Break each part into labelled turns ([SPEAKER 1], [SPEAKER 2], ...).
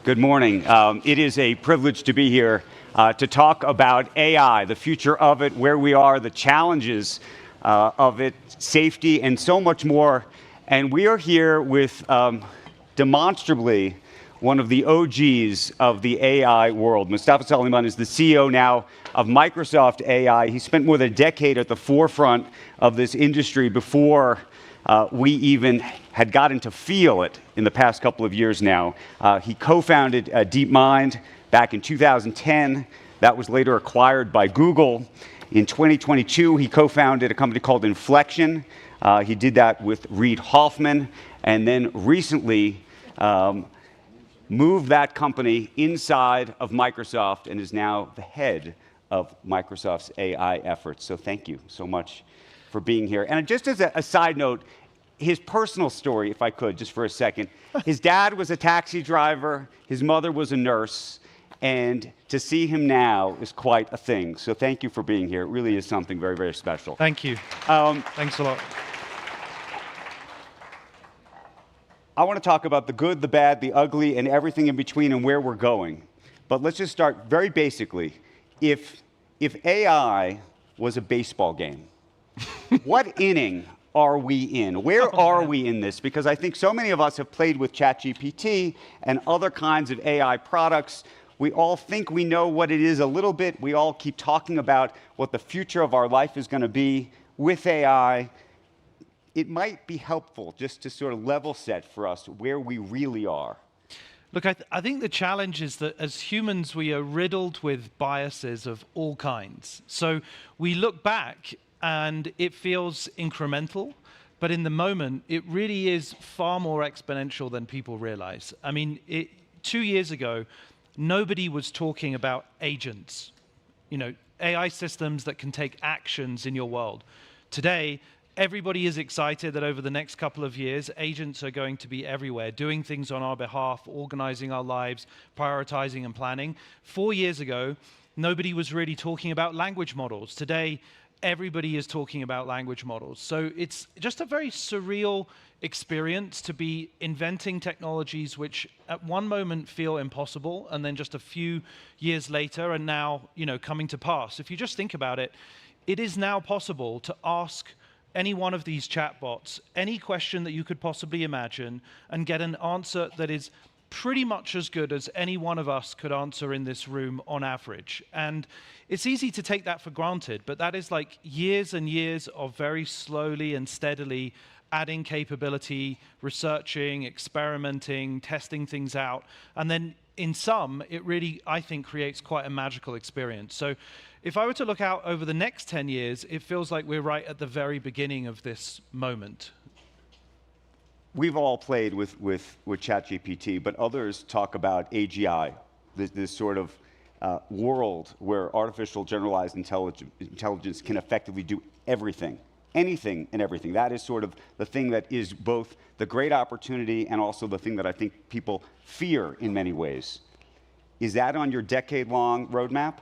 [SPEAKER 1] Good morning. It is a privilege to be here to talk about AI, the future of it, where we are, the challenges of it, safety, and so much more. And we are here with demonstrably one of the OGs of the AI world. Mustafa Suleyman is the CEO now of Microsoft AI. He spent more than a decade at the forefront of this industry before we even had gotten to feel it in the past couple of years now. He co-founded DeepMind back in 2010. That was later acquired by Google. In 2022, he co-founded a company called Inflection. He did that with Reid Hoffman, and then recently moved that company inside of Microsoft and is now the head of Microsoft's AI efforts. So thank you so much for being here. And just as a side note, his personal story, if I could, just for a second. His dad was a taxi driver, his mother was a nurse, and to see him now is quite a thing. So thank you for being here. It really is something very, very special.
[SPEAKER 2] Thank you. Thanks a lot.
[SPEAKER 1] I want to talk about the good, the bad, the ugly, and everything in between and where we're going. But let's just start very basically. If AI was a baseball game, what inning are we in? Where are we in this? Because I think so many of us have played with ChatGPT and other kinds of AI products. We all think we know what it is a little bit. We all keep talking about what the future of our life is going to be with AI. It might be helpful just to sort of level set for us where we really are.
[SPEAKER 2] Look, I think the challenge is that as humans, we are riddled with biases of all kinds. So we look back and it feels incremental, but in the moment, it really is far more exponential than people realize. I mean, 2 years ago, nobody was talking about agents, AI systems that can take actions in your world. Today, everybody is excited that over the next couple of years, agents are going to be everywhere, doing things on our behalf, organizing our lives, prioritizing and planning. 4 years ago, nobody was really talking about language models. Today, everybody is talking about language models. So it's just a very surreal experience to be inventing technologies which at one moment feel impossible, and then just a few years later are now, coming to pass. If you just think about it, it is now possible to ask any one of these chatbots any question that you could possibly imagine and get an answer that is pretty much as good as any one of us could answer in this room on average. And it's easy to take that for granted, but that is like years and years of very slowly and steadily adding capability, researching, experimenting, testing things out. And then in some, it really, I think, creates quite a magical experience. So if I were to look out over the next 10 years, it feels like we're right at the very beginning of this moment.
[SPEAKER 1] We've all played with ChatGPT, but others talk about AGI, this sort of world where artificial generalized intelligence can effectively do everything, anything and everything. That is sort of the thing that is both the great opportunity and also the thing that I think people fear in many ways. Is that on your decade-long roadmap?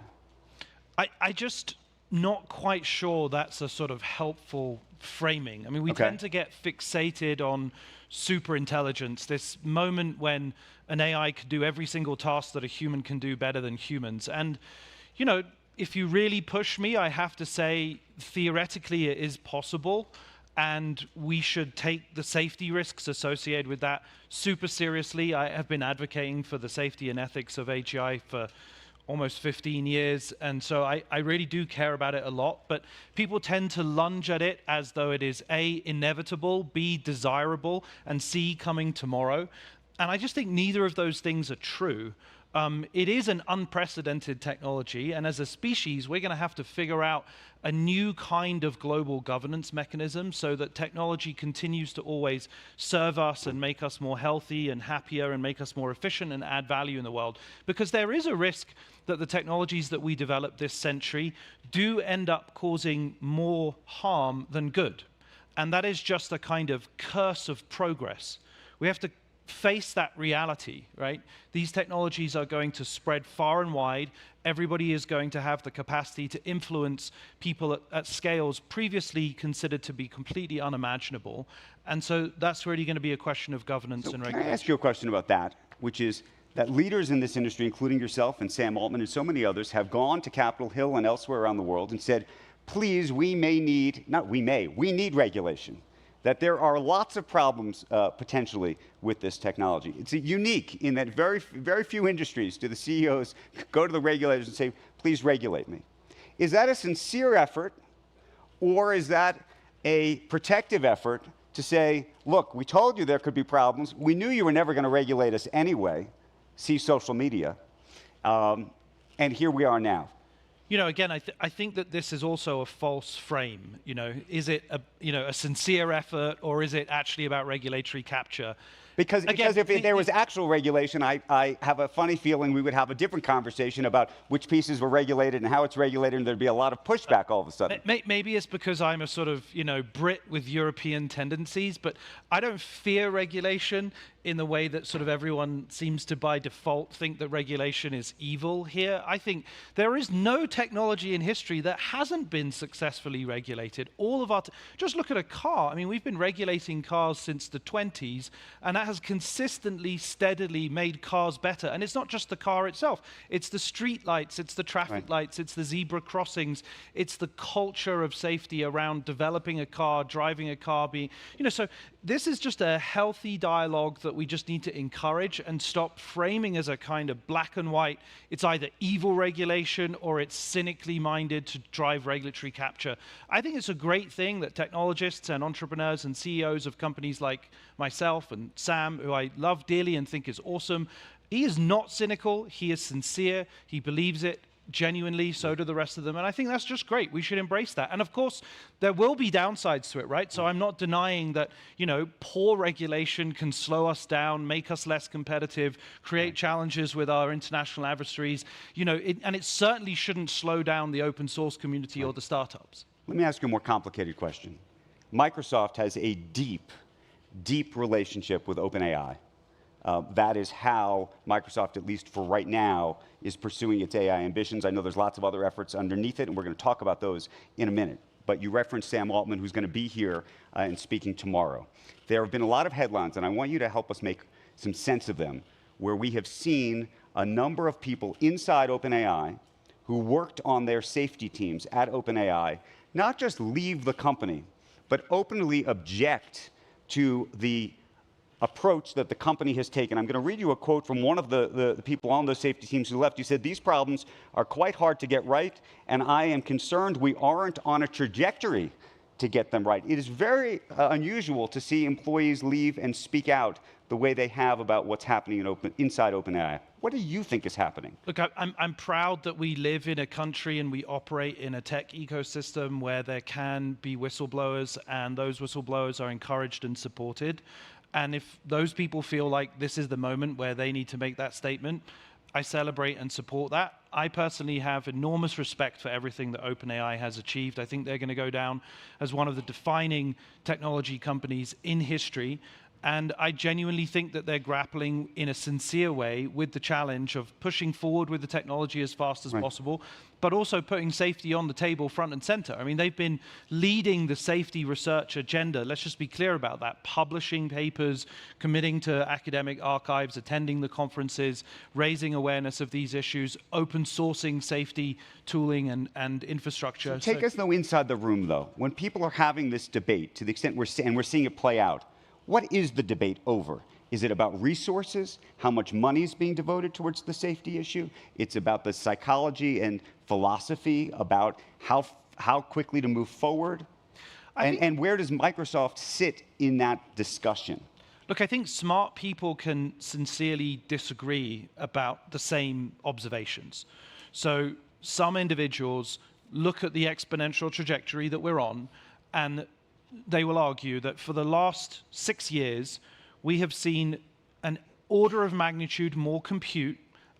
[SPEAKER 2] I just not quite sure that's a sort of helpful framing. I mean, we tend to get fixated on super intelligence, this moment when an AI could do every single task that a human can do better than humans. And, if you really push me, I have to say, theoretically, it is possible. And we should take the safety risks associated with that super seriously. I have been advocating for the safety and ethics of AGI for almost 15 years, and so I really do care about it a lot, but people tend to lunge at it as though it is A, inevitable, B, desirable, and C, coming tomorrow. And I just think neither of those things are true. It is an unprecedented technology, and as a species, we're going to have to figure out a new kind of global governance mechanism so that technology continues to always serve us and make us more healthy and happier and make us more efficient and add value in the world. Because there is a risk that the technologies that we develop this century do end up causing more harm than good. And that is just a kind of curse of progress. We have to face that reality, right? These technologies are going to spread far and wide. Everybody is going to have the capacity to influence people at scales previously considered to be completely unimaginable. And so that's really going to be a question of governance and regulation.
[SPEAKER 1] Can I ask you a question about that, which is that leaders in this industry, including yourself and Sam Altman and so many others, have gone to Capitol Hill and elsewhere around the world and said, please, we need regulation. That there are lots of problems potentially with this technology. It's unique in that very few industries do the CEOs go to the regulators and say, please regulate me. Is that a sincere effort, or is that a protective effort to say, look, we told you there could be problems. We knew you were never going to regulate us anyway. See social media. And here we are now.
[SPEAKER 2] You know, again, I think that this is also a false frame. You know, is it a sincere effort, or is it actually about regulatory capture?
[SPEAKER 1] Because if there was actual regulation, I have a funny feeling we would have a different conversation about which pieces were regulated and how it's regulated, and there'd be a lot of pushback all of a sudden.
[SPEAKER 2] Maybe it's because I'm a sort of, Brit with European tendencies, but I don't fear regulation in the way that sort of everyone seems to by default think that regulation is evil here. I think there is no technology in history that hasn't been successfully regulated. All of our, just look at a car. I mean, we've been regulating cars since the 20s, and that has consistently, steadily made cars better. And it's not just the car itself. It's the street lights, it's the traffic lights, it's the zebra crossings, it's the culture of safety around developing a car, driving a car, being, so this is just a healthy dialogue that we just need to encourage and stop framing as a kind of black and white. It's either evil regulation or it's cynically minded to drive regulatory capture. I think it's a great thing that technologists and entrepreneurs and CEOs of companies like myself and Sam, who I love dearly and think is awesome, he is not cynical, he is sincere, he believes it genuinely, so do the rest of them. And I think that's just great. We should embrace that. And of course, there will be downsides to it, right? So I'm not denying that, poor regulation can slow us down, make us less competitive, create challenges with our international adversaries, and it certainly shouldn't slow down the open source community or the startups.
[SPEAKER 1] Let me ask you a more complicated question. Microsoft has a deep relationship with OpenAI. That is how Microsoft, at least for right now, is pursuing its AI ambitions. I know there's lots of other efforts underneath it, and we're going to talk about those in a minute. But you referenced Sam Altman, who's going to be here and speaking tomorrow. There have been a lot of headlines, and I want you to help us make some sense of them, where we have seen a number of people inside OpenAI who worked on their safety teams at OpenAI not just leave the company, but openly object to the approach that the company has taken. I'm going to read you a quote from one of the people on those safety teams who left. He said, "These problems are quite hard to get right, and I am concerned we aren't on a trajectory to get them right." It is very unusual to see employees leave and speak out the way they have about what's happening inside OpenAI. What do you think is happening?
[SPEAKER 2] Look, I'm proud that we live in a country and we operate in a tech ecosystem where there can be whistleblowers, and those whistleblowers are encouraged and supported. And if those people feel like this is the moment where they need to make that statement, I celebrate and support that. I personally have enormous respect for everything that OpenAI has achieved. I think they're going to go down as one of the defining technology companies in history. And I genuinely think that they're grappling in a sincere way with the challenge of pushing forward with the technology as fast as possible, but also putting safety on the table front and center. I mean, they've been leading the safety research agenda. Let's just be clear about that. Publishing papers, committing to academic archives, attending the conferences, raising awareness of these issues, open sourcing safety tooling and infrastructure.
[SPEAKER 1] So take us, though, inside the room, though. When people are having this debate, to the extent we're seeing it play out, what is the debate over? Is it about resources, how much money is being devoted towards the safety issue? It's about the psychology and philosophy about how quickly to move forward? And where does Microsoft sit in that discussion?
[SPEAKER 2] Look, I think smart people can sincerely disagree about the same observations. So some individuals look at the exponential trajectory that we're on, and they will argue that for the last 6 years, we have seen an order of magnitude more compute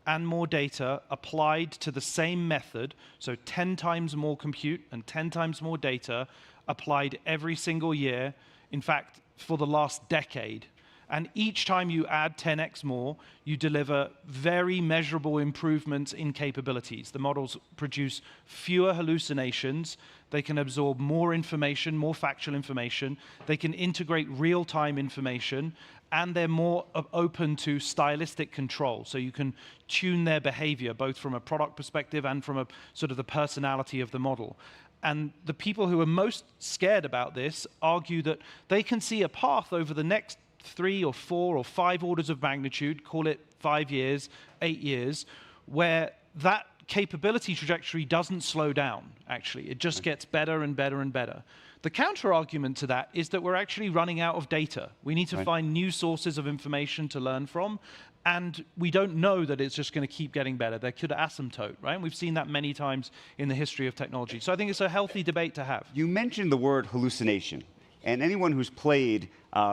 [SPEAKER 2] and more data applied to the same method, so 10 times more compute and 10 times more data applied every single year, in fact, for the last decade. And each time you add 10x more, you deliver very measurable improvements in capabilities. The models produce fewer hallucinations. They can absorb more information, more factual information. They can integrate real-time information. and they're more open to stylistic control. So you can tune their behavior, both from a product perspective and from a sort of the personality of the model. And the people who are most scared about this argue that they can see a path over the next 3 or 4 or 5 orders of magnitude, call it 5 years, 8 years, where that capability trajectory doesn't slow down, actually. It just gets better and better and better. The counter-argument to that is that we're actually running out of data. We need to find new sources of information to learn from, and we don't know that it's just going to keep getting better. There could asymptote, right? And we've seen that many times in the history of technology. So I think it's a healthy debate to have.
[SPEAKER 1] You mentioned the word hallucination, and anyone who's played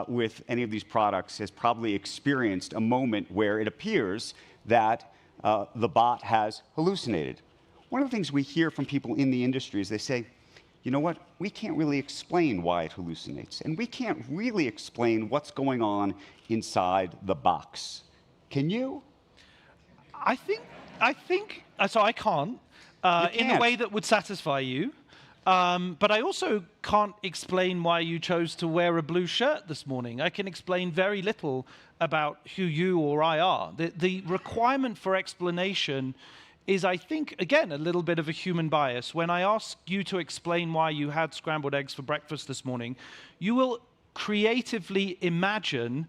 [SPEAKER 1] with any of these products has probably experienced a moment where it appears that the bot has hallucinated. One of the things we hear from people in the industry is they say, you know what, we can't really explain why it hallucinates, and we can't really explain what's going on inside the box. Can you?
[SPEAKER 2] I think, so I can't, in the way that would satisfy you. But I also can't explain why you chose to wear a blue shirt this morning. I can explain very little about who you or I are. The requirement for explanation is, I think, again, a little bit of a human bias. When I ask you to explain why you had scrambled eggs for breakfast this morning, you will creatively imagine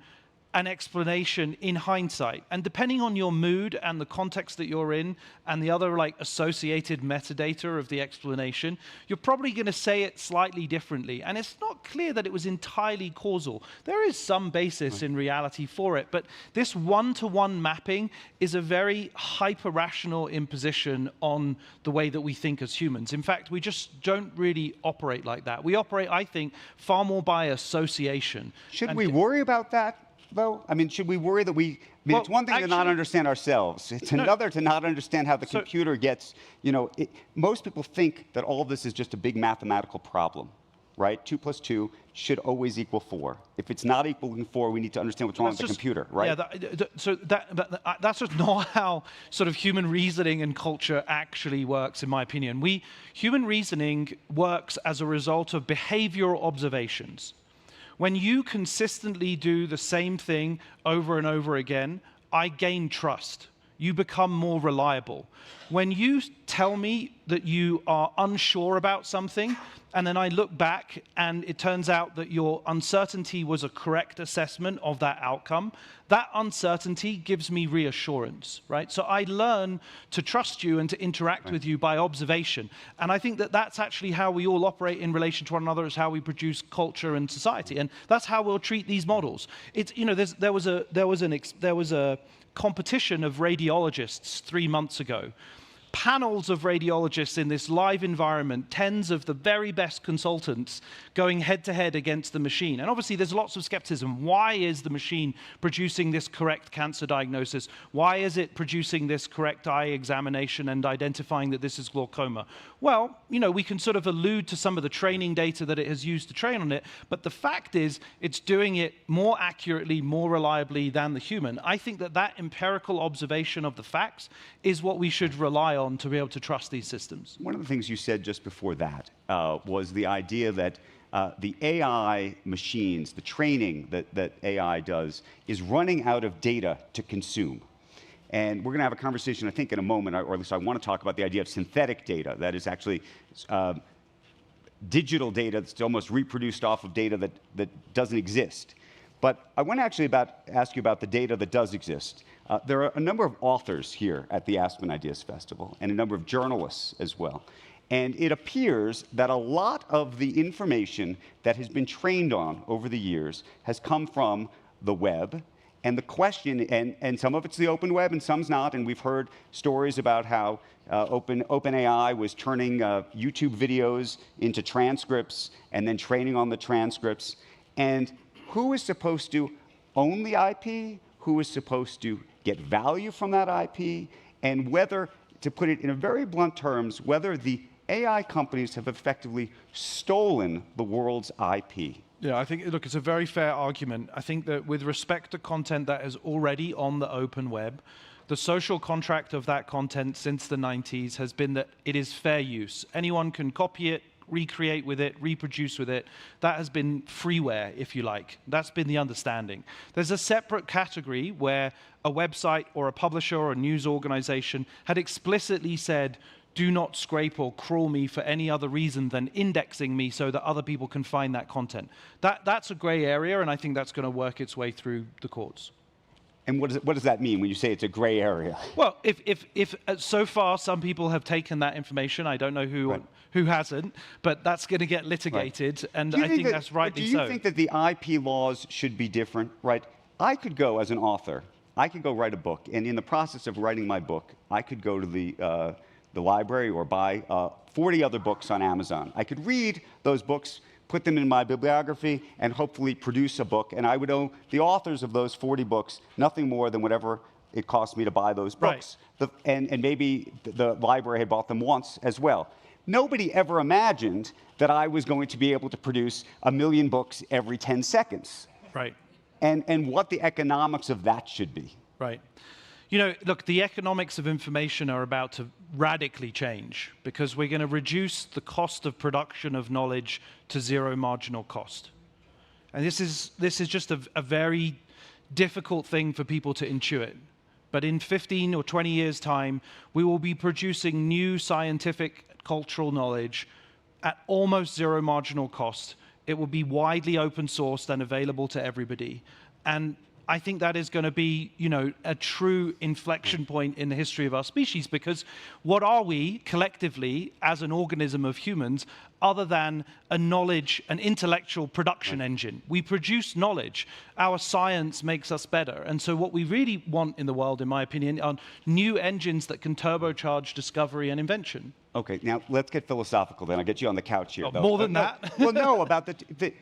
[SPEAKER 2] an explanation in hindsight. And depending on your mood and the context that you're in and the other like associated metadata of the explanation, you're probably going to say it slightly differently. And it's not clear that it was entirely causal. There is some basis in reality for it, but this one-to-one mapping is a very hyper-rational imposition on the way that we think as humans. In fact, we just don't really operate like that. We operate, I think, far more by association.
[SPEAKER 1] Should we worry about that, though? I mean, should we worry that it's one thing to not understand ourselves. It's another to not understand how the computer gets, most people think that all of this is just a big mathematical problem, right? 2 + 2 should always equal 4. If it's not equaling 4, we need to understand what's wrong with the computer, right?
[SPEAKER 2] Yeah, that's just not how sort of human reasoning and culture actually works, in my opinion. Human reasoning works as a result of behavioral observations. When you consistently do the same thing over and over again, I gain trust. You become more reliable. When you tell me that you are unsure about something, and then I look back and it turns out that your uncertainty was a correct assessment of that outcome, that uncertainty gives me reassurance, right? So I learn to trust you and to interact with you by observation. And I think that that's actually how we all operate in relation to one another, is how we produce culture and society. And that's how we'll treat these models. It's, there was a competition of radiologists 3 months ago. Panels of radiologists in this live environment, tens of the very best consultants going head-to-head against the machine. And obviously there's lots of skepticism. Why is the machine producing this correct cancer diagnosis? Why is it producing this correct eye examination and identifying that this is glaucoma? Well, we can sort of allude to some of the training data that it has used to train on it, but the fact is it's doing it more accurately, more reliably than the human. I think that empirical observation of the facts is what we should rely on to be able to trust these systems.
[SPEAKER 1] One of the things you said just before that was the idea that the AI machines, the training that AI does, is running out of data to consume. And we're going to have a conversation, I think, in a moment, or at least I want to talk about the idea of synthetic data. That is actually digital data that's almost reproduced off of data that doesn't exist. But I want to actually ask you about the data that does exist. There are a number of authors here at the Aspen Ideas Festival, and a number of journalists as well. And it appears that a lot of the information that has been trained on over the years has come from the web. And the question, and some of it's the open web and some's not, and we've heard stories about how OpenAI was turning YouTube videos into transcripts and then training on the transcripts. And who is supposed to own the IP? Who is supposed to get value from that IP? And whether, to put it in a very blunt terms, whether the AI companies have effectively stolen the world's IP.
[SPEAKER 2] Yeah, I think, look, it's a very fair argument. I think that with respect to content that is already on the open web, the social contract of that content since the 90s has been that it is fair use. Anyone can copy it, recreate with it, reproduce with it. That has been freeware, if you like. That's been the understanding. There's a separate category where a website or a publisher or a news organization had explicitly said, do not scrape or crawl me for any other reason than indexing me so that other people can find that content. That's a gray area, and I think that's going to work its way through the courts.
[SPEAKER 1] And what does that mean when you say it's a gray area?
[SPEAKER 2] Well, if so far some people have taken that information, I don't know who hasn't, but that's going to get litigated, and I think that's rightly so.
[SPEAKER 1] Do you think that the IP laws should be different, right? I could go as an author, I could go write a book, and in the process of writing my book, I could go to the library or buy 40 other books on Amazon. I could read those books, put them in my bibliography, and hopefully produce a book, and I would owe the authors of those 40 books nothing more than whatever it cost me to buy those books. Right. And maybe the library had bought them once as well. Nobody ever imagined that I was going to be able to produce 1 million books every 10 seconds.
[SPEAKER 2] Right.
[SPEAKER 1] And what the economics of that should be.
[SPEAKER 2] Right. You know, look, the economics of information are about to radically change because we're going to reduce the cost of production of knowledge to zero marginal cost. And this is just a very difficult thing for people to intuit. But in 15 or 20 years' time, we will be producing new scientific cultural knowledge at almost zero marginal cost. It will be widely open sourced and available to everybody. And I think that is going to be, you know, a true inflection point in the history of our species, because what are we collectively as an organism of humans other than a knowledge, an intellectual production engine? We produce knowledge. Our science makes us better. And so what we really want in the world, in my opinion, are new engines that can turbocharge discovery and invention.
[SPEAKER 1] Okay, now let's get philosophical then. I'll get you on the couch here.
[SPEAKER 2] More than that?
[SPEAKER 1] Well, no, about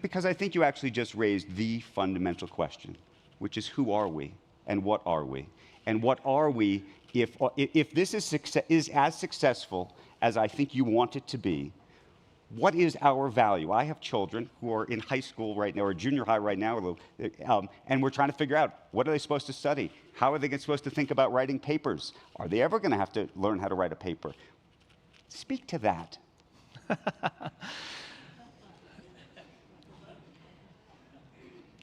[SPEAKER 1] because I think you actually just raised the fundamental question, which is who are we and what are we? And what are we if this is as successful as I think you want it to be? What is our value? I have children who are in high school right now, or junior high right now, and we're trying to figure out, what are they supposed to study? How are they supposed to think about writing papers? Are they ever going to have to learn how to write a paper? Speak to that.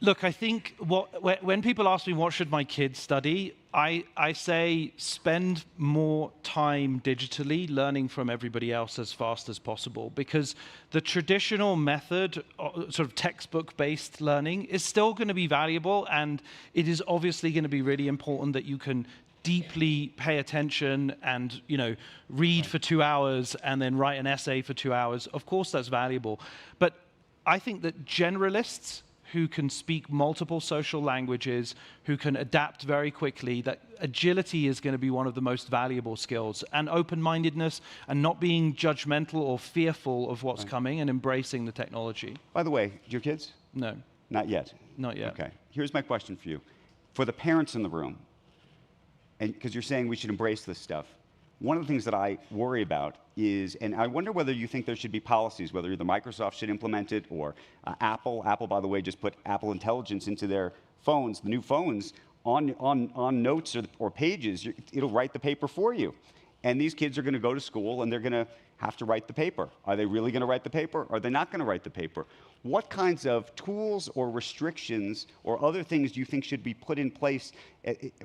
[SPEAKER 2] Look, I think when people ask me what should my kids study, I say spend more time digitally learning from everybody else as fast as possible, because the traditional method, sort of textbook-based learning, is still going to be valuable, and it is obviously going to be really important that you can deeply pay attention and, you know, read for 2 hours and then write an essay for 2 hours. Of course, that's valuable. But I think that generalists who can speak multiple social languages, who can adapt very quickly, that agility is going to be one of the most valuable skills, and open-mindedness and not being judgmental or fearful of what's coming and embracing the technology.
[SPEAKER 1] By the way, your kids?
[SPEAKER 2] No.
[SPEAKER 1] Not yet?
[SPEAKER 2] Not yet.
[SPEAKER 1] Okay. Here's my question for you. For the parents in the room, and because you're saying we should embrace this stuff, one of the things that I worry about is, and I wonder whether you think there should be policies, whether either Microsoft should implement it or Apple. Apple, by the way, just put Apple Intelligence into their phones, the new phones, on notes or pages. It'll write the paper for you. And these kids are going to go to school and they're going to have to write the paper. Are they really going to write the paper? Are they not going to write the paper? What kinds of tools or restrictions or other things do you think should be put in place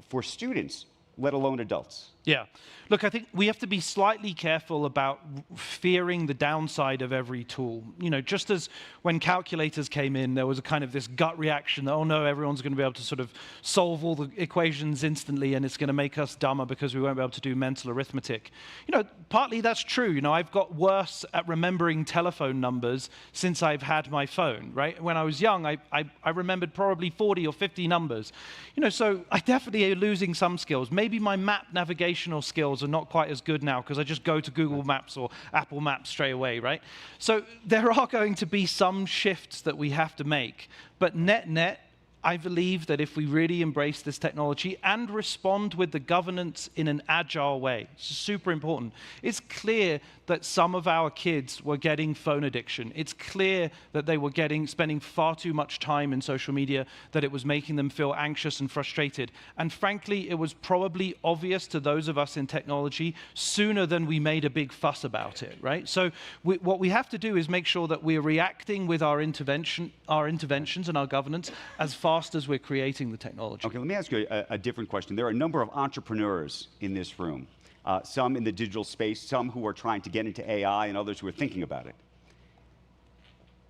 [SPEAKER 1] for students, let alone adults?
[SPEAKER 2] Yeah. Look, I think we have to be slightly careful about fearing the downside of every tool. You know, just as when calculators came in, there was a kind of this gut reaction that, oh no, everyone's going to be able to sort of solve all the equations instantly and it's going to make us dumber because we won't be able to do mental arithmetic. You know, partly that's true. You know, I've got worse at remembering telephone numbers since I've had my phone, right? When I was young, I remembered probably 40 or 50 numbers. You know, so I definitely am losing some skills. Maybe my map navigational skills are not quite as good now because I just go to Google Maps or Apple Maps straight away, right? So there are going to be some shifts that we have to make, but net, I believe that if we really embrace this technology and respond with the governance in an agile way, it's super important. It's clear that some of our kids were getting phone addiction. It's clear that they were spending far too much time in social media, that it was making them feel anxious and frustrated. And frankly, it was probably obvious to those of us in technology sooner than we made a big fuss about it, right? So what we have to do is make sure that we're reacting with our interventions and our governance as fast as we're creating the technology.
[SPEAKER 1] Okay, let me ask you a different question. There are a number of entrepreneurs in this room, some in the digital space, some who are trying to get into AI, and others who are thinking about it.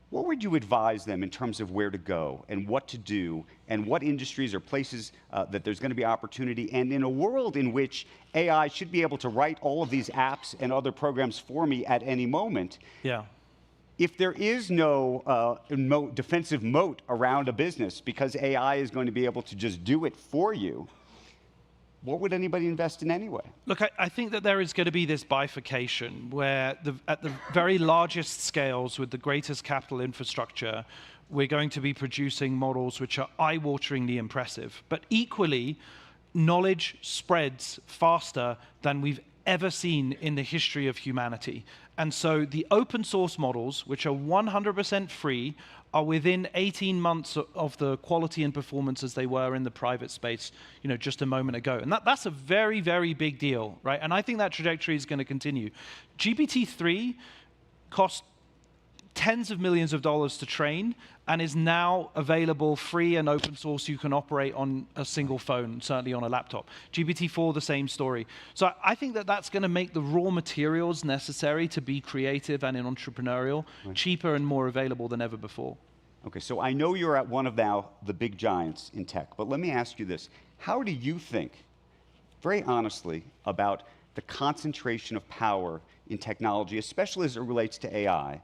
[SPEAKER 1] What would you advise them in terms of where to go and what to do and what industries or places that there's going to be opportunity, and in a world in which AI should be able to write all of these apps and other programs for me at any moment?
[SPEAKER 2] Yeah.
[SPEAKER 1] If there is no defensive moat around a business because AI is going to be able to just do it for you, what would anybody invest in anyway?
[SPEAKER 2] Look, I think that there is going to be this bifurcation where at the very largest scales with the greatest capital infrastructure, we're going to be producing models which are eye-wateringly impressive. But equally, knowledge spreads faster than we've ever seen in the history of humanity. And so the open source models, which are 100% free, are within 18 months of the quality and performance as they were in the private space, just a moment ago. And that's a very, very big deal, right? And I think that trajectory is going to continue. GPT-3 cost tens of millions of dollars to train and is now available free and open source. You can operate on a single phone, certainly on a laptop. GPT-4, the same story. So I think that that's going to make the raw materials necessary to be creative and entrepreneurial cheaper and more available than ever before.
[SPEAKER 1] Okay, so I know you're at one of now the big giants in tech, but let me ask you this. How do you think, very honestly, about the concentration of power in technology, especially as it relates to AI?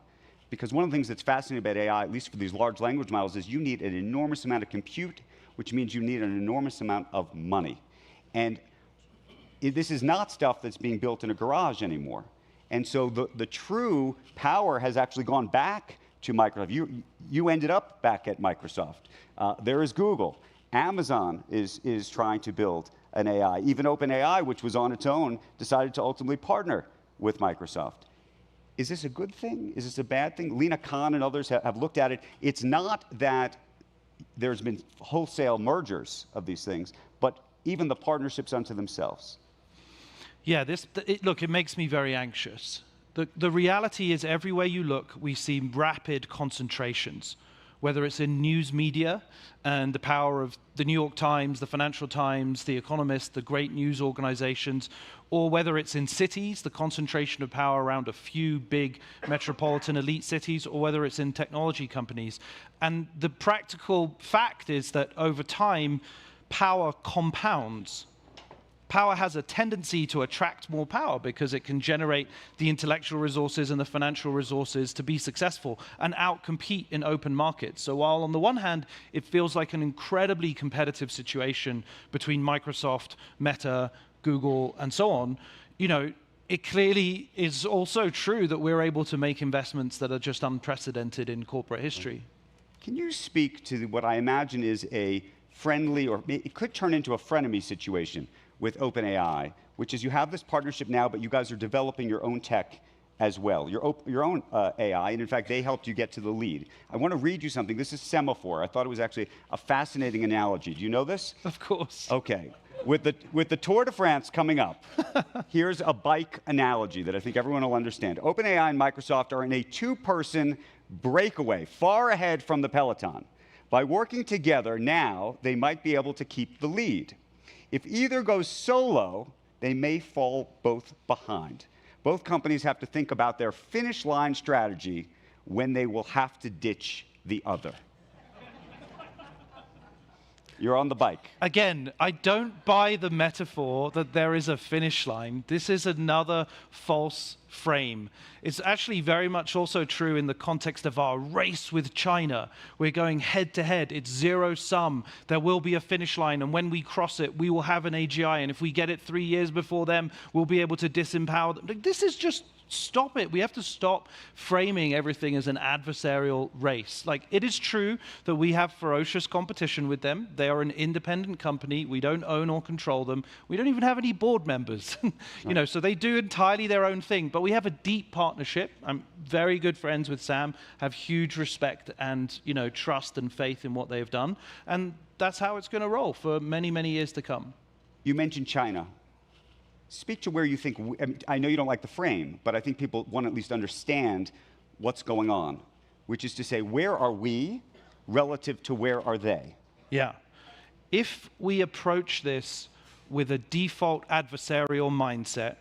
[SPEAKER 1] Because one of the things that's fascinating about AI, at least for these large language models, is you need an enormous amount of compute, which means you need an enormous amount of money. And this is not stuff that's being built in a garage anymore. And so the true power has actually gone back to Microsoft. You ended up back at Microsoft. There is Google. Amazon is trying to build an AI. Even OpenAI, which was on its own, decided to ultimately partner with Microsoft. Is this a good thing? Is this a bad thing? Lena Khan and others have looked at it. It's not that there's been wholesale mergers of these things, but even the partnerships unto themselves.
[SPEAKER 2] Yeah, look, it makes me very anxious. The reality is everywhere you look, we see rapid concentrations, whether it's in news media and the power of the New York Times, the Financial Times, the Economist, the great news organizations, or whether it's in cities, the concentration of power around a few big metropolitan elite cities, or whether it's in technology companies. And the practical fact is that over time, power compounds. Power has a tendency to attract more power because it can generate the intellectual resources and the financial resources to be successful and outcompete in open markets. So while on the one hand, it feels like an incredibly competitive situation between Microsoft, Meta, Google, and so on, it clearly is also true that we're able to make investments that are just unprecedented in corporate history.
[SPEAKER 1] Can you speak to what I imagine is a friendly, or it could turn into a frenemy situation with OpenAI, which is you have this partnership now, but you guys are developing your own tech as well, your own AI, and in fact, they helped you get to the lead. I want to read you something. This is semaphore. I thought it was actually a fascinating analogy. Do you know this?
[SPEAKER 2] Of course.
[SPEAKER 1] Okay. With the Tour de France coming up, here's a bike analogy that I think everyone will understand. OpenAI and Microsoft are in a two-person breakaway, far ahead from the peloton. By working together now, they might be able to keep the lead. If either goes solo, they may fall both behind. Both companies have to think about their finish line strategy when they will have to ditch the other. You're on the bike.
[SPEAKER 2] Again, I don't buy the metaphor that there is a finish line. This is another false frame. It's actually very much also true in the context of our race with China. We're going head to head. It's zero sum. There will be a finish line, and when we cross it, we will have an AGI, and if we get it 3 years before them, we'll be able to disempower them. This is just, stop it. We have to stop framing everything as an adversarial race. Like, it is true that we have ferocious competition with them. They are an independent company. We don't own or control them. We don't even have any board members. You know, so they do entirely their own thing. But we have a deep partnership. I'm very good friends with Sam, have huge respect and, you know, trust and faith in what they've done. And that's how it's going to roll for many, many years to come.
[SPEAKER 1] You mentioned China. Speak to where you think, I know you don't like the frame, but I think people want to at least understand what's going on, which is to say, where are we relative to where are they?
[SPEAKER 2] Yeah. If we approach this with a default adversarial mindset,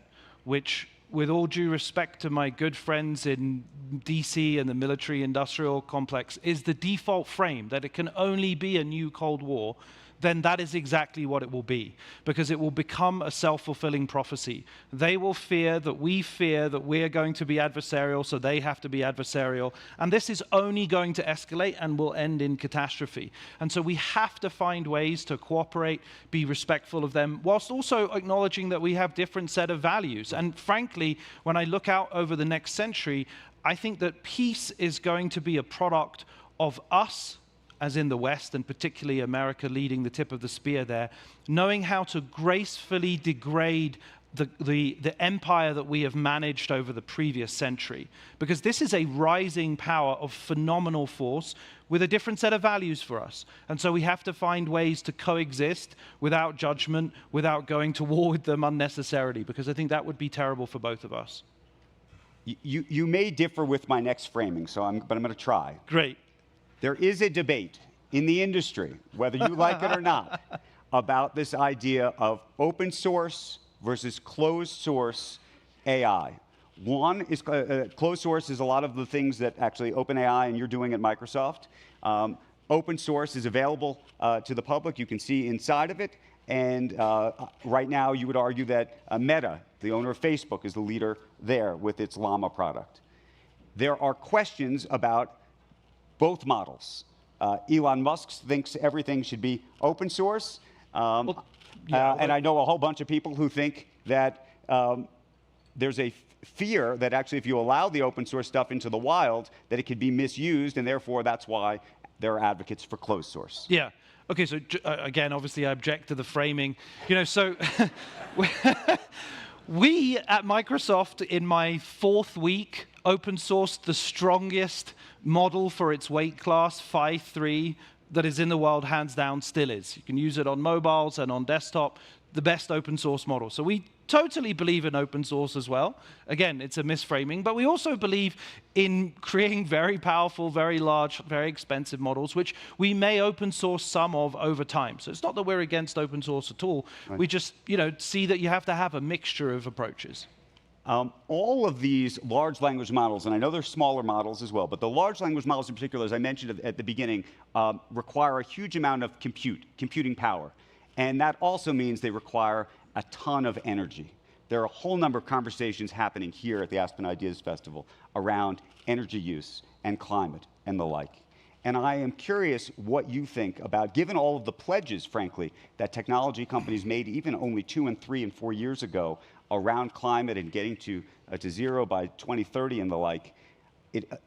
[SPEAKER 2] which, with all due respect to my good friends in DC and the military industrial complex, is the default frame, that it can only be a new Cold War, then that is exactly what it will be, because it will become a self-fulfilling prophecy. They will fear that we're going to be adversarial, so they have to be adversarial. And this is only going to escalate and will end in catastrophe. And so we have to find ways to cooperate, be respectful of them, whilst also acknowledging that we have different set of values. And frankly, when I look out over the next century, I think that peace is going to be a product of us, as in the West, and particularly America leading the tip of the spear there, knowing how to gracefully degrade the empire that we have managed over the previous century. Because this is a rising power of phenomenal force with a different set of values for us. And so we have to find ways to coexist without judgment, without going to war with them unnecessarily, because I think that would be terrible for both of us.
[SPEAKER 1] You may differ with my next framing, but I'm going to try.
[SPEAKER 2] Great.
[SPEAKER 1] There is a debate in the industry, whether you like it or not, about this idea of open source versus closed source AI. One is closed source is a lot of the things that actually OpenAI and you're doing at Microsoft. Open source is available to the public. You can see inside of it. And right now, you would argue that Meta, the owner of Facebook, is the leader there with its Llama product. There are questions about both models. Elon Musk thinks everything should be open source. And I know a whole bunch of people who think that there's a fear that actually if you allow the open source stuff into the wild, that it could be misused, and therefore that's why there are advocates for closed source.
[SPEAKER 2] Yeah. Okay, so again, obviously I object to the framing. You know, so we at Microsoft, in my 4th week, open sourced the strongest model for its weight class, Phi 3, that is in the world, hands down, still is. You can use it on mobiles and on desktop, the best open source model. So we totally believe in open source as well. Again, it's a misframing, but we also believe in creating very powerful, very large, very expensive models, which we may open source some of over time. So it's not that we're against open source at all. Right. We just, you know, see that you have to have a mixture of approaches.
[SPEAKER 1] All of these large language models, and I know there's smaller models as well, but the large language models in particular, as I mentioned at the beginning, require a huge amount of computing power. And that also means they require a ton of energy. There are a whole number of conversations happening here at the Aspen Ideas Festival around energy use and climate and the like. And I am curious what you think about, given all of the pledges, frankly, that technology companies made even only 2 and 3 and 4 years ago around climate and getting to zero by 2030 and the like,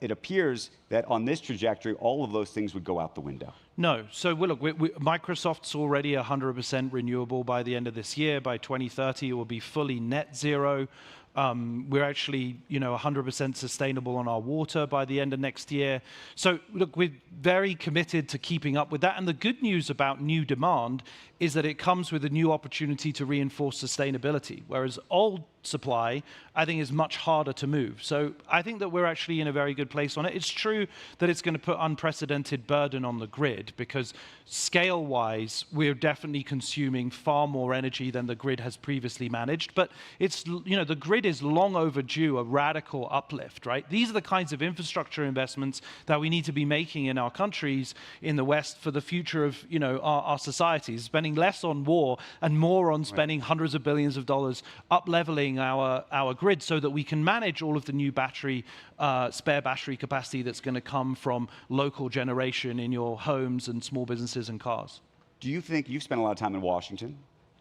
[SPEAKER 1] it appears that on this trajectory, all of those things would go out the window.
[SPEAKER 2] No. So look, Microsoft's already 100% renewable by the end of this year. By 2030, it will be fully net zero. We're actually, 100% sustainable on our water by the end of next year. So look, we're very committed to keeping up with that. And the good news about new demand is that it comes with a new opportunity to reinforce sustainability, whereas old supply, I think, is much harder to move. So I think that we're actually in a very good place on it. It's true that it's going to put unprecedented burden on the grid, grid, because scale-wise, we're definitely consuming far more energy than the grid has previously managed. But it's, the grid is long overdue a radical uplift, right? These are the kinds of infrastructure investments that we need to be making in our countries in the West for the future of, our societies, spending less on war and more on spending hundreds of billions of dollars up-leveling our grid so that we can manage all of the new spare battery capacity that's going to come from local generation in your homes and small businesses and cars.
[SPEAKER 1] Do you think, you've spent a lot of time in Washington,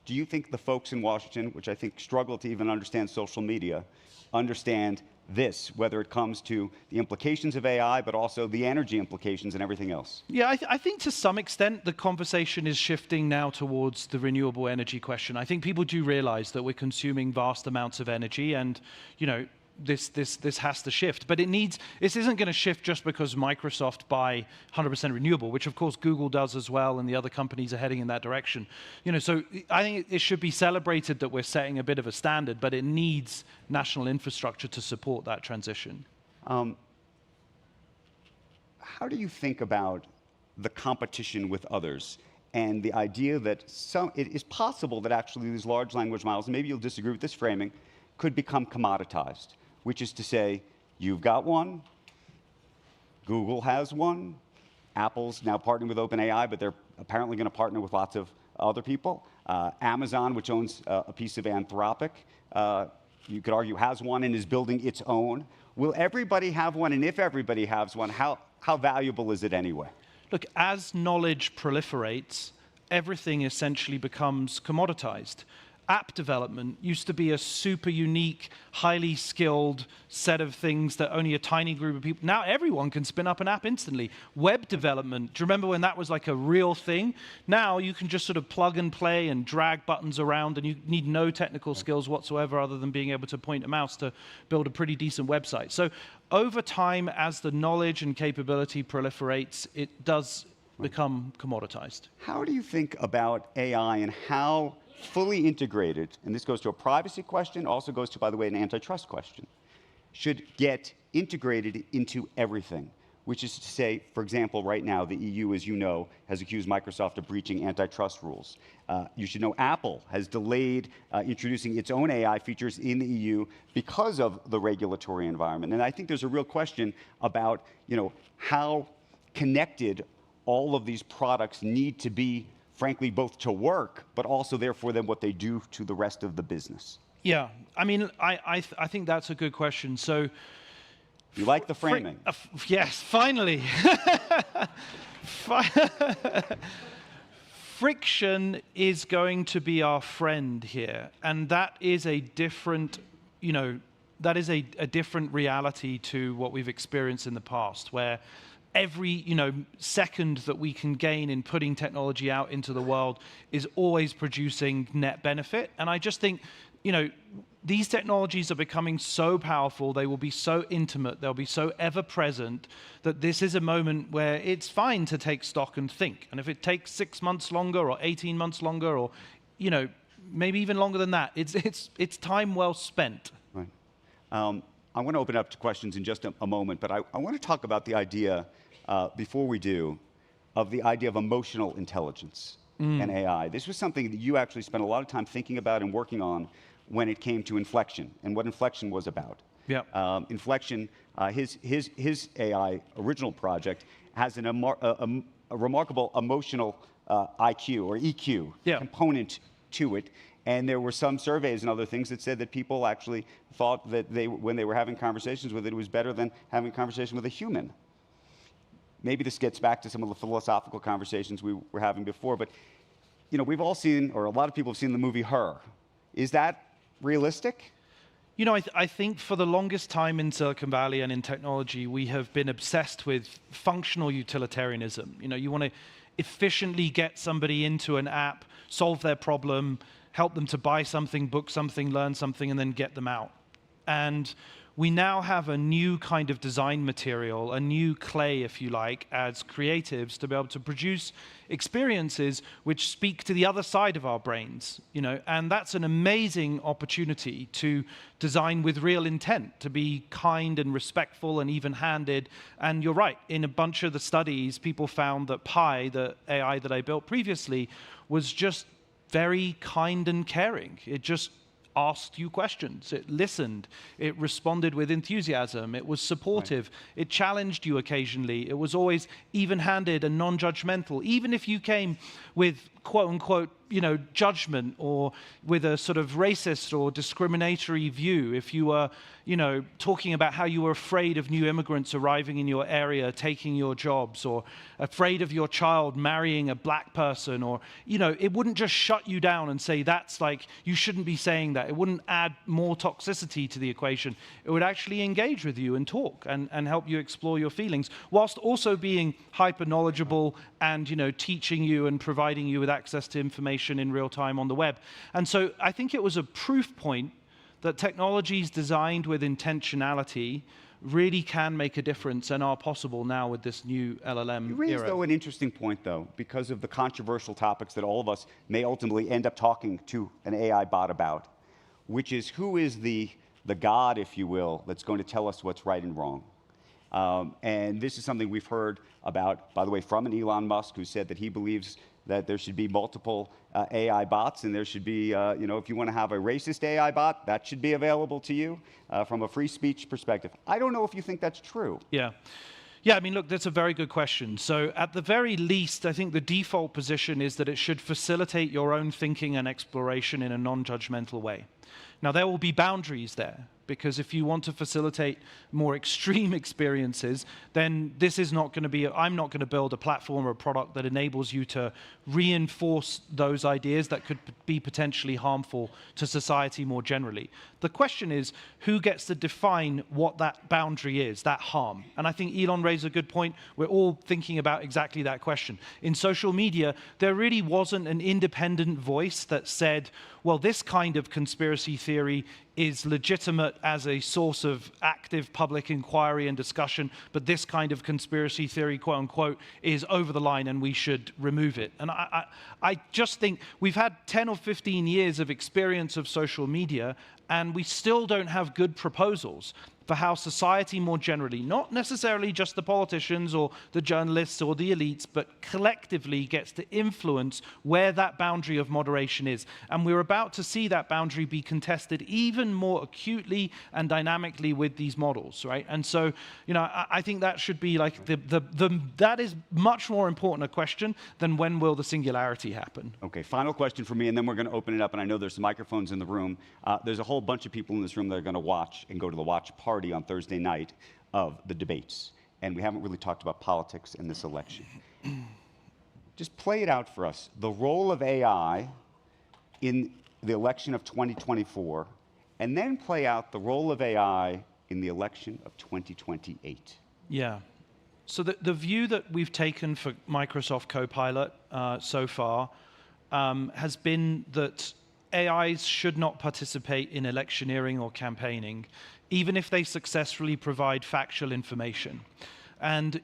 [SPEAKER 1] do you think the folks in Washington, which I think struggle to even understand social media, understand this, whether it comes to the implications of AI, but also the energy implications and everything else?
[SPEAKER 2] Yeah, I think to some extent the conversation is shifting now towards the renewable energy question. I think people do realize that we're consuming vast amounts of energy, and this has to shift. But this isn't going to shift just because Microsoft buy 100% renewable, which of course Google does as well, and the other companies are heading in that direction. So I think it should be celebrated that we're setting a bit of a standard, but it needs national infrastructure to support that transition.
[SPEAKER 1] How do you think about the competition with others and the idea that it is possible that actually these large language models, and maybe you'll disagree with this framing, could become commoditized? Which is to say, you've got one, Google has one, Apple's now partnering with OpenAI, but they're apparently going to partner with lots of other people. Amazon, which owns a piece of Anthropic, you could argue has one and is building its own. Will everybody have one? And if everybody has one, how valuable is it anyway?
[SPEAKER 2] Look, as knowledge proliferates, everything essentially becomes commoditized. App development used to be a super unique, highly skilled set of things that only a tiny group of people. Now everyone can spin up an app instantly. Web development, do you remember when that was like a real thing? Now you can just sort of plug and play and drag buttons around, and you need no technical skills whatsoever other than being able to point a mouse to build a pretty decent website. So over time, as the knowledge and capability proliferates, it does become commoditized.
[SPEAKER 1] How do you think about AI and how fully integrated, and this goes to a privacy question, also goes to, by the way, an antitrust question, should get integrated into everything? Which is to say, for example, right now, the EU, as you know, has accused Microsoft of breaching antitrust rules. You should know Apple has delayed introducing its own AI features in the EU because of the regulatory environment. And I think there's a real question about, how connected all of these products need to be, frankly, both to work, but also therefore then what they do to the rest of the business.
[SPEAKER 2] Yeah, I mean, I think that's a good question. So,
[SPEAKER 1] you like the framing?
[SPEAKER 2] Yes, finally. Friction is going to be our friend here, and that is a different, that is a different reality to what we've experienced in the past, where every second that we can gain in putting technology out into the world is always producing net benefit. And I just think, these technologies are becoming so powerful, they will be so intimate, they'll be so ever-present, that this is a moment where it's fine to take stock and think. And if it takes 6 months longer or 18 months longer or, maybe even longer than that, it's time well spent.
[SPEAKER 1] Right. I want to open up to questions in just a moment, but I want to talk about the idea, before we do, of the idea of emotional intelligence and AI. This was something that you actually spent a lot of time thinking about and working on when it came to Inflection and what Inflection was about.
[SPEAKER 2] Yeah.
[SPEAKER 1] Inflection, his AI original project has a remarkable emotional IQ or EQ component to it. And there were some surveys and other things that said that people actually thought that when they were having conversations with it, it was better than having a conversation with a human. Maybe this gets back to some of the philosophical conversations we were having before, but we've all seen, or a lot of people have seen the movie Her. Is that realistic?
[SPEAKER 2] I think for the longest time in Silicon Valley and in technology, we have been obsessed with functional utilitarianism. You want to efficiently get somebody into an app, solve their problem, help them to buy something, book something, learn something, and then get them out. And we now have a new kind of design material, a new clay, if you like, as creatives to be able to produce experiences which speak to the other side of our brains, and that's an amazing opportunity to design with real intent, to be kind and respectful and even-handed. And you're right, in a bunch of the studies, people found that Pi, the AI that I built previously, was just very kind and caring. It just asked you questions, it listened, it responded with enthusiasm, it was supportive, right. It challenged you occasionally, it was always even-handed and non-judgmental, even if you came with quote-unquote, judgment, or with a sort of racist or discriminatory view. If you were, talking about how you were afraid of new immigrants arriving in your area, taking your jobs, or afraid of your child marrying a black person, or, it wouldn't just shut you down and say, that's like, you shouldn't be saying that. It wouldn't add more toxicity to the equation. It would actually engage with you and talk and help you explore your feelings, whilst also being hyper knowledgeable and, teaching you and providing you with access to information in real time on the web. And so I think it was a proof point that technologies designed with intentionality really can make a difference and are possible now with this new LLM
[SPEAKER 1] You raised, though, an interesting point, though, because of the controversial topics that all of us may ultimately end up talking to an AI bot about, which is who is the God, if you will, that's going to tell us what's right and wrong. And this is something we've heard about, by the way, from an Elon Musk, who said that he believes that there should be multiple AI bots, and there should be, if you want to have a racist AI bot, that should be available to you from a free speech perspective. I don't know if you think that's true.
[SPEAKER 2] Yeah. Yeah, I mean, look, that's a very good question. So at the very least, I think the default position is that it should facilitate your own thinking and exploration in a non-judgmental way. Now, there will be boundaries there, because if you want to facilitate more extreme experiences, then this is not going to be, I'm not going to build a platform or a product that enables you to reinforce those ideas that could be potentially harmful to society more generally. The question is, who gets to define what that boundary is, that harm? And I think Elon raised a good point. We're all thinking about exactly that question. In social media, there really wasn't an independent voice that said, well, this kind of conspiracy theory is legitimate as a source of active public inquiry and discussion, but this kind of conspiracy theory, quote unquote, is over the line and we should remove it. And I just think we've had 10 or 15 years of experience of social media, and we still don't have good proposals for how society more generally, not necessarily just the politicians or the journalists or the elites, but collectively gets to influence where that boundary of moderation is. And we're about to see that boundary be contested even more acutely and dynamically with these models, right? And so, I think that should be like that is much more important a question than when will the singularity happen.
[SPEAKER 1] Okay, final question for me, and then we're going to open it up. And I know there's some microphones in the room. There's a whole bunch of people in this room that are going to watch and go to the watch party on Thursday night of the debates. And we haven't really talked about politics in this election. Just play it out for us. The role of AI in the election of 2024, and then play out the role of AI in the election of 2028.
[SPEAKER 2] Yeah. So the view that we've taken for Microsoft Copilot so far has been that AIs should not participate in electioneering or campaigning, even if they successfully provide factual information. And,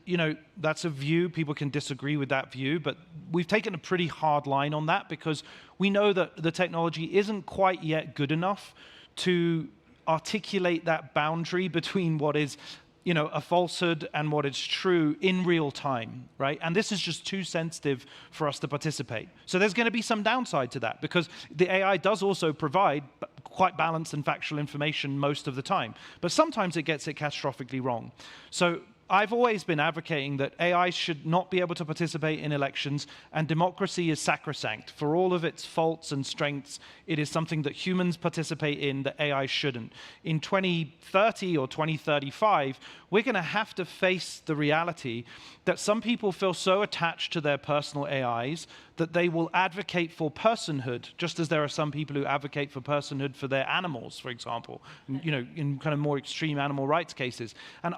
[SPEAKER 2] that's a view. People can disagree with that view, but we've taken a pretty hard line on that because we know that the technology isn't quite yet good enough to articulate that boundary between what is a falsehood and what is true in real time, right? And this is just too sensitive for us to participate. So there's going to be some downside to that because the AI does also provide quite balanced and factual information most of the time. But sometimes it gets it catastrophically wrong. So I've always been advocating that AI should not be able to participate in elections, and democracy is sacrosanct. For all of its faults and strengths, it is something that humans participate in that AI shouldn't. In 2030 or 2035, we're going to have to face the reality that some people feel so attached to their personal AIs that they will advocate for personhood, just as there are some people who advocate for personhood for their animals, for example, in kind of more extreme animal rights cases. And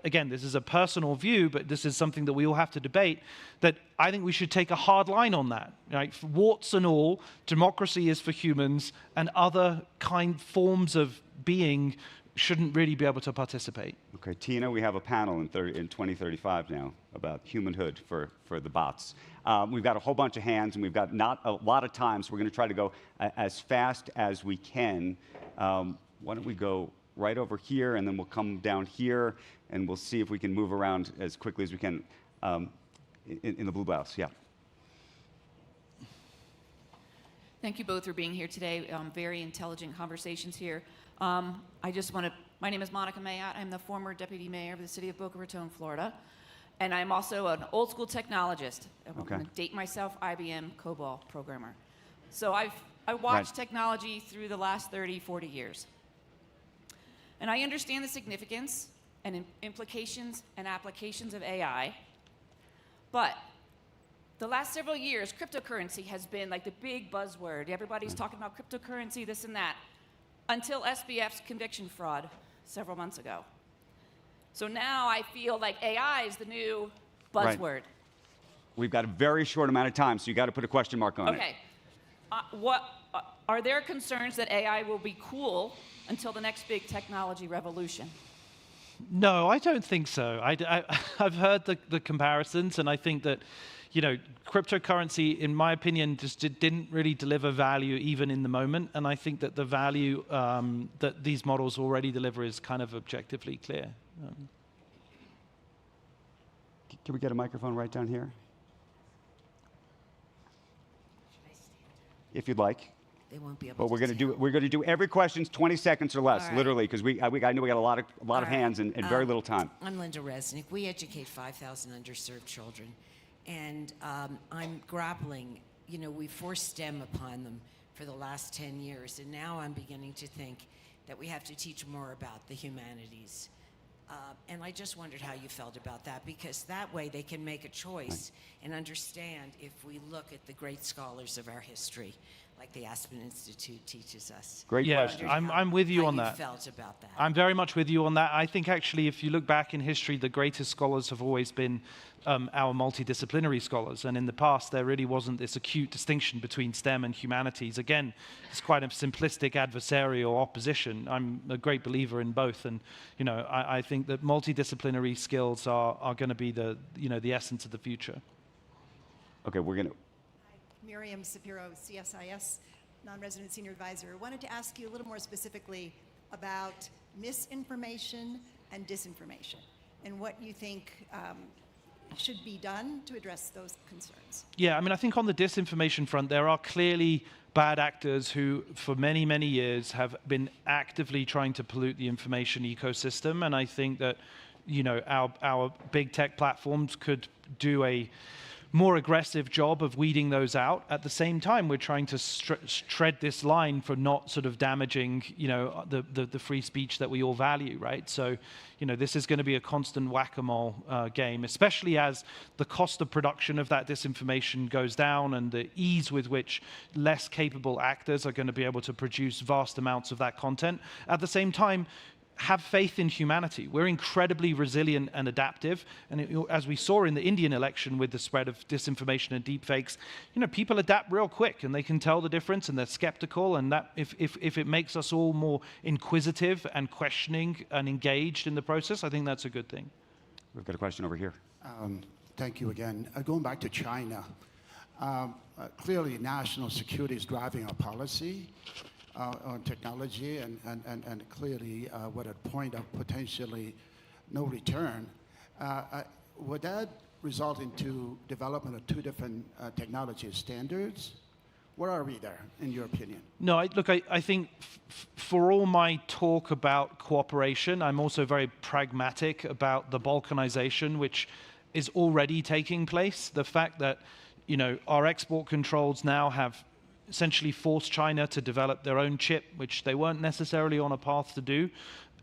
[SPEAKER 2] again, this is a personal view, but this is something that we all have to debate, that I think we should take a hard line on that. Right? For warts and all, democracy is for humans, and other forms of being shouldn't really be able to participate.
[SPEAKER 1] Okay, Tina, we have a panel in 2035 now about humanhood for the bots. We've got a whole bunch of hands, and we've got not a lot of time, so we're going to try to go as fast as we can. Why don't we go right over here, and then we'll come down here, and we'll see if we can move around as quickly as we can in the blue blouse. Yeah.
[SPEAKER 3] Thank you both for being here today. Very intelligent conversations here. I just want to, my name is Monica Mayotte. I'm the former deputy mayor of the city of Boca Raton, Florida. And I'm also an old school technologist. I'm going to date myself, IBM COBOL programmer. So I watched technology through the last 30, 40 years. And I understand the significance and implications and applications of AI. But the last several years, cryptocurrency has been like the big buzzword. Everybody's talking about cryptocurrency, this and that, until SBF's conviction fraud several months ago. So now I feel like AI is the new buzzword. Right.
[SPEAKER 1] We've got a very short amount of time, so you got to put a question mark on it.
[SPEAKER 3] Okay. Are there concerns that AI will be cool until the next big technology revolution?
[SPEAKER 2] No, I don't think so. I've heard the comparisons, and I think that, you know, cryptocurrency, in my opinion, just didn't really deliver value even in the moment. And I think that the value that these models already deliver is kind of objectively clear.
[SPEAKER 1] Can we get a microphone right down here? If you'd like.
[SPEAKER 4] They won't be able
[SPEAKER 1] but we're going to do every question's 20 seconds or less, literally, because I know we got a lot of hands and very little time.
[SPEAKER 4] I'm Linda Resnick. We educate 5,000 underserved children, and I'm grappling. You know, we forced STEM upon them for the last 10 years, and now I'm beginning to think that we have to teach more about the humanities. And I just wondered how you felt about that, because that way they can make a choice and understand if we look at the great scholars of our history, like the Aspen Institute teaches us.
[SPEAKER 1] Great question.
[SPEAKER 2] I'm with you on that.
[SPEAKER 4] How you felt about that.
[SPEAKER 2] I'm very much with you on that. I think actually, if you look back in history, the greatest scholars have always been our multidisciplinary scholars. And in the past, there really wasn't this acute distinction between STEM and humanities. Again, it's quite a simplistic adversarial opposition. I'm a great believer in both. And, you know, I think that multidisciplinary skills are going to be the essence of the future.
[SPEAKER 1] Okay, we're going to...
[SPEAKER 5] Miriam Sapiro, CSIS, non-resident senior advisor. Wanted to ask you a little more specifically about misinformation and disinformation and what you think should be done to address those concerns.
[SPEAKER 2] Yeah, I mean, I think on the disinformation front, there are clearly bad actors who, for many, many years, have been actively trying to pollute the information ecosystem. And I think that, you know, our big tech platforms could do a more aggressive job of weeding those out. At the same time, we're trying to tread this line for not sort of damaging, you know, the free speech that we all value, right? So, you know, this is going to be a constant whack-a-mole game, especially as the cost of production of that disinformation goes down and the ease with which less capable actors are going to be able to produce vast amounts of that content. At the same time, have faith in humanity. We're incredibly resilient and adaptive. And as we saw in the Indian election with the spread of disinformation and deepfakes, you know, people adapt real quick and they can tell the difference and they're skeptical. And that if it makes us all more inquisitive and questioning and engaged in the process, I think that's a good thing.
[SPEAKER 1] We've got a question over here.
[SPEAKER 6] Thank you again. Going back to China, clearly national security is driving our policy on technology, and clearly we're at a point of potentially no return. Would that result into development of two different technology standards? Where are we there, in your opinion?
[SPEAKER 2] No, I think for all my talk about cooperation, I'm also very pragmatic about the balkanization, which is already taking place. The fact that, you know, our export controls now have essentially forced China to develop their own chip, which they weren't necessarily on a path to do.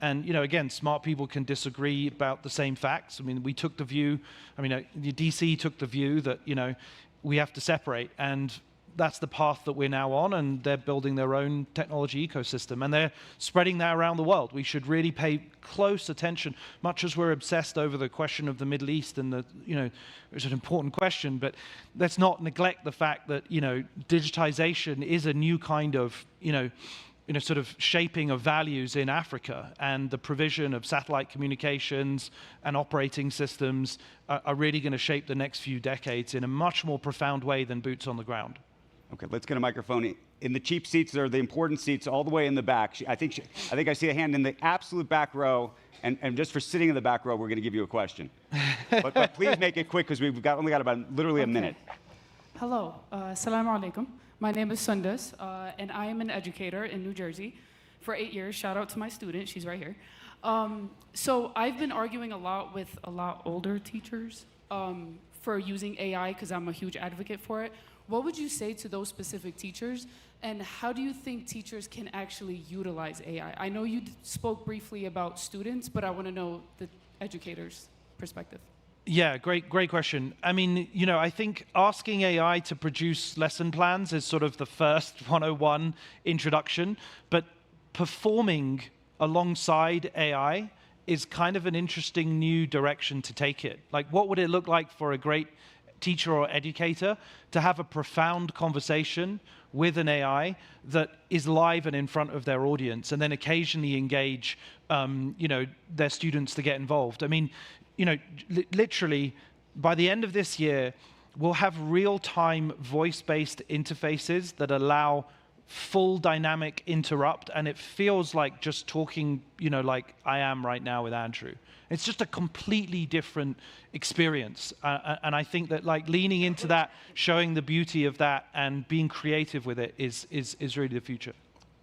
[SPEAKER 2] And, you know, again, smart people can disagree about the same facts. I mean, we took the view, the DC took the view that, you know, we have to separate. And that's the path that we're now on, and they're building their own technology ecosystem, and they're spreading that around the world. We should really pay close attention, much as we're obsessed over the question of the Middle East, and the, you know, it's an important question, but let's not neglect the fact that, you know, digitization is a new kind of, you know, sort of shaping of values in Africa, and the provision of satellite communications and operating systems are really going to shape the next few decades in a much more profound way than boots on the ground.
[SPEAKER 1] Okay, let's get a microphone. In the cheap seats, there are the important seats all the way in the back. I think I see a hand in the absolute back row, and just for sitting in the back row, we're going to give you a question. but please make it quick, because we've only got about literally a minute.
[SPEAKER 7] Hello, assalamu alaikum. My name is Sundas, and I am an educator in New Jersey for 8 years. Shout out to my student, she's right here. So I've been arguing a lot with a lot older teachers for using AI, because I'm a huge advocate for it. What would you say to those specific teachers, and how do you think teachers can actually utilize AI? I know you spoke briefly about students, but I want to know the educators' perspective.
[SPEAKER 2] Yeah, great question. I mean, I think asking AI to produce lesson plans is sort of the first 101 introduction, but performing alongside AI is kind of an interesting new direction to take it. Like, what would it look like for a great teacher or educator to have a profound conversation with an AI that is live and in front of their audience, and then occasionally engage, their students to get involved? I mean, literally, by the end of this year, we'll have real-time voice-based interfaces that allow full dynamic interrupt, and it feels like just talking, like I am right now with Andrew. It's just a completely different experience, and I think that leaning into that, showing the beauty of that, and being creative with it is really the future.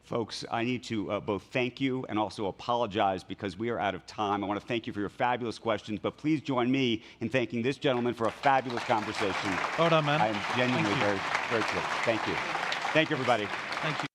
[SPEAKER 1] Folks, I need to both thank you and also apologize, because we are out of time. I want to thank you for your fabulous questions, but please join me in thanking this gentleman for a fabulous conversation.
[SPEAKER 2] Well done, man.
[SPEAKER 1] I am genuinely very, very pleased. Thank you. Thank you, everybody.
[SPEAKER 2] Thank you.